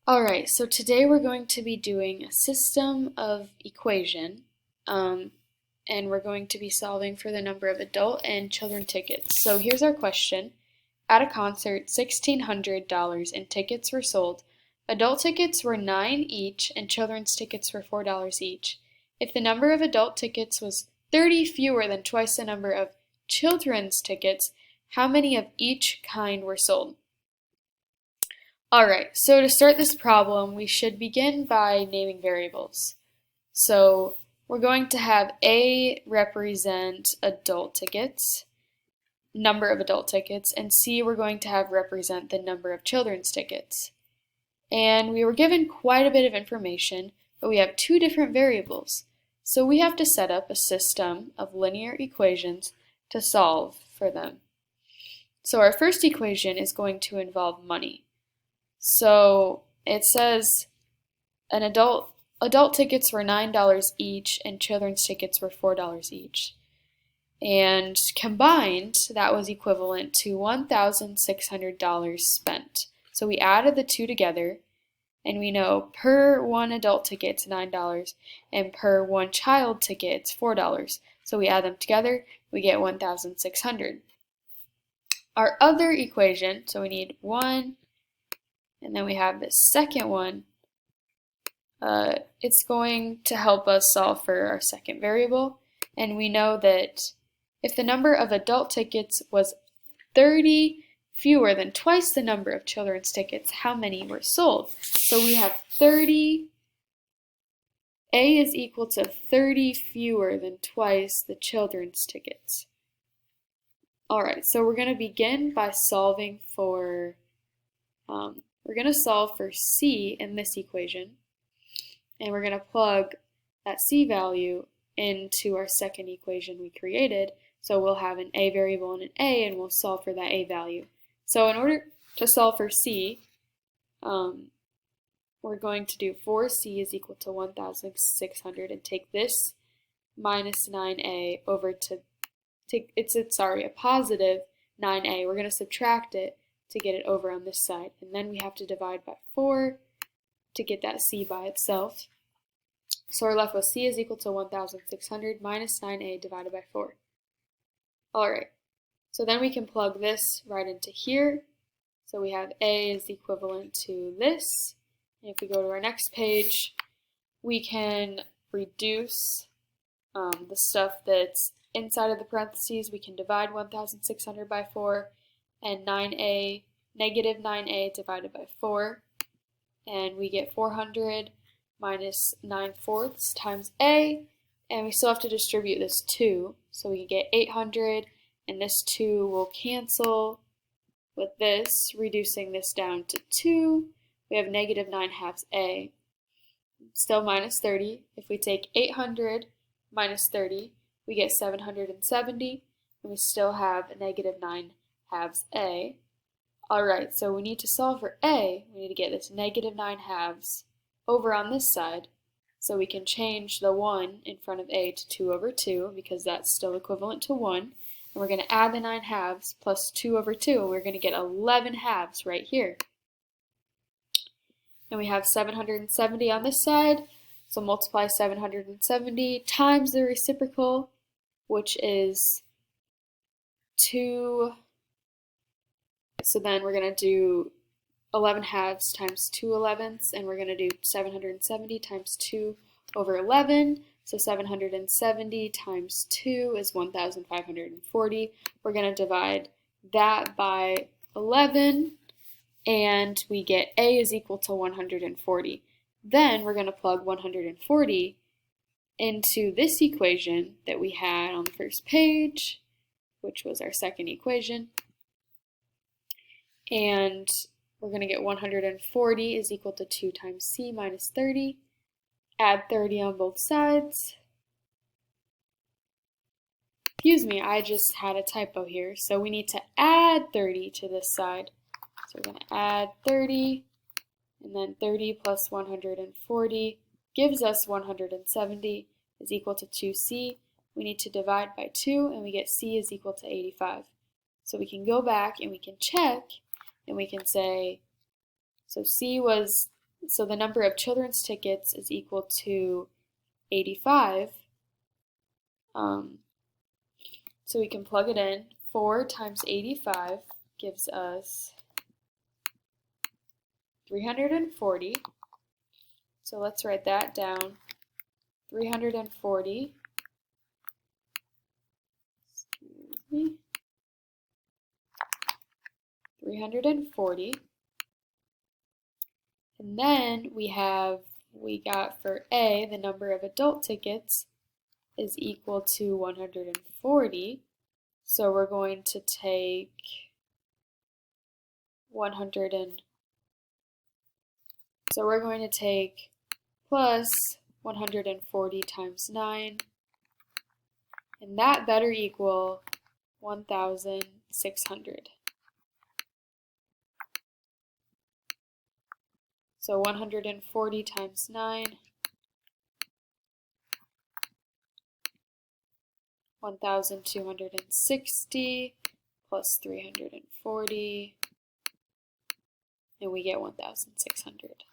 Alright, so today we're going to be doing a system of equation, and we're going to be solving for the number of adult and children tickets. So here's our question. At a concert, $1,600 in tickets were sold. Adult tickets were $9 each, and children's tickets were $4 each. If the number of adult tickets was 30 fewer than twice the number of children's tickets, how many of each kind were sold? Alright, so to start this problem, we should begin by naming variables. So we're going to have A represent adult tickets, number of adult tickets, and C we're going to have represent the number of children's tickets. And we were given quite a bit of information, but we have two different variables. So we have to set up a system of linear equations to solve for them. So our first equation is going to involve money. So it says an adult tickets were $9 each and children's tickets were $4 each. And combined, that was equivalent to $1,600 spent. So we added the two together, and we know per one adult ticket it's $9 and per one child ticket it's $4. So we add them together, we get 1,600. Our other equation, so we need 1, and then we have the second one. It's going to help us solve for our second variable. And we know that if the number of adult tickets was 30 fewer than twice the number of children's tickets, how many were sold? So we have 30. A is equal to 30 fewer than twice the children's tickets. Alright, so we're going to begin by solving for we're going to solve for C in this equation, and we're going to plug that C value into our second equation we created, so we'll have an A variable and an A, and we'll solve for that A value. So in order to solve for C, we're going to do 4C is equal to 1,600 and take this minus 9A over to, a positive 9A. We're going to subtract it to get it over on this side, and then we have to divide by 4 to get that C by itself. So we're left with C is equal to 1,600 minus 9A divided by 4. Alright, so then we can plug this right into here. So we have A is equivalent to this, and if we go to our next page, we can reduce the stuff that's inside of the parentheses. We can divide 1,600 by 4, and negative 9A divided by 4, and we get 400 minus 9/4 times A, and we still have to distribute this 2, so we get 800, and this 2 will cancel with this, reducing this down to 2. We have negative 9/2 A, still minus 30. If we take 800 minus 30, we get 770, and we still have a negative 9/2 A. Alright, so we need to solve for A. We need to get this negative 9/2 over on this side, so we can change the 1 in front of A to 2 over 2, because that's still equivalent to 1. And we're going to add the 9/2 plus 2 over 2, and we're going to get 11/2 right here. And we have 770 on this side, so multiply 770 times the reciprocal, which is 2. So then we're going to do 11/2 times 2/11, and we're going to do 770 times 2 over 11. So 770 times 2 is 1,540. We're going to divide that by 11, and we get A is equal to 140. Then we're going to plug 140 into this equation that we had on the first page, which was our second equation. And we're going to get 140 is equal to 2 times C minus 30. Add 30 on both sides. Excuse me, I just had a typo here. So we need to add 30 to this side. So we're going to add 30, and then 30 plus 140 gives us 170 is equal to 2C. We need to divide by 2, and we get C is equal to 85. So we can go back and we can check, and we can say, so C was So the number of children's tickets is equal to 85. So we can plug it in. 4 times 85 gives us 340. So let's write that down. 340. Excuse me. 340. And then we got for A, the number of adult tickets is equal to 140. So we're going to take 100 plus 140 times 9, and that better equal 1,600. So 140 times 9, 1,260 plus 340, and we get 1,600.